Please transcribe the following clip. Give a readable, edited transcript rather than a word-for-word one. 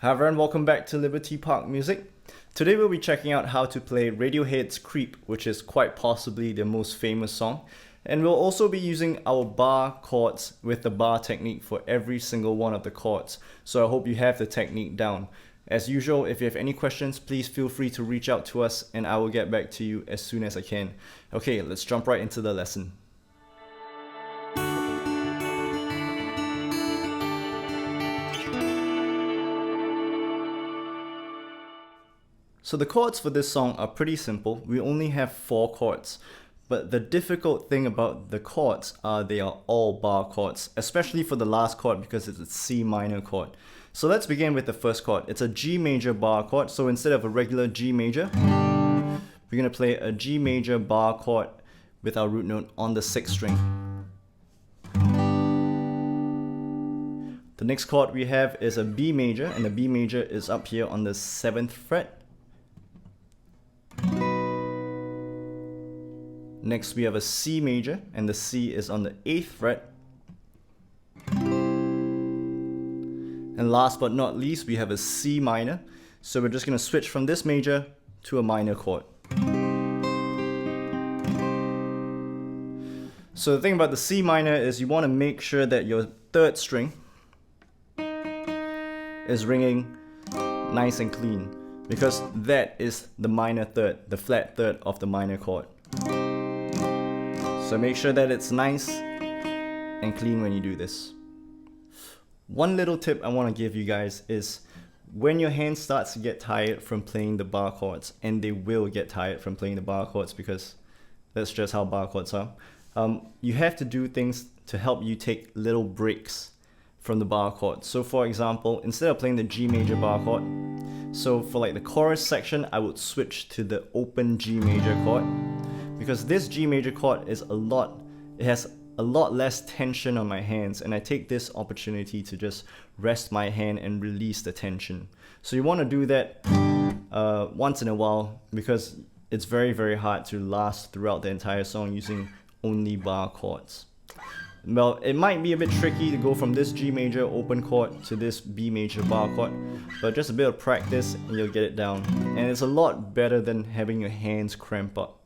Hi everyone, welcome back to Liberty Park Music. Today we'll be checking out how to play Radiohead's Creep, which is quite possibly their most famous song. And we'll also be using our bar chords with the bar technique for every single one of the chords. So I hope you have the technique down. As usual, if you have any questions, please feel free to reach out to us and I will get back to you as soon as I can. Okay, let's jump right into the lesson. So the chords for this song are pretty simple. We only have 4 chords. But the difficult thing about the chords are they are all bar chords, especially for the last chord because it's a C minor chord. So let's begin with the first chord. It's a G major bar chord. So instead of a regular G major, we're going to play a G major bar chord with our root note on the 6th string. The next chord we have is a B major, and the B major is up here on the 7th fret. Next we have a C major, and the C is on the 8th fret. And last but not least, we have a C minor. So we're just going to switch from this major to a minor chord. So the thing about the C minor is you want to make sure that your 3rd string is ringing nice and clean, because that is the minor 3rd, the flat 3rd of the minor chord. So make sure that it's nice and clean when you do this. One little tip I want to give you guys is when your hand starts to get tired from playing the bar chords, and they will get tired from playing the bar chords because that's just how bar chords are, you have to do things to help you take little breaks from the bar chord. So for example, instead of playing the G major bar chord, so for like the chorus section, I would switch to the open G major chord, because this G major chord is it has a lot less tension on my hands, and I take this opportunity to just rest my hand and release the tension. So you want to do that once in a while, because it's very, very hard to last throughout the entire song using only bar chords. Well, it might be a bit tricky to go from this G major open chord to this B major bar chord, but just a bit of practice and you'll get it down. And it's a lot better than having your hands cramp up.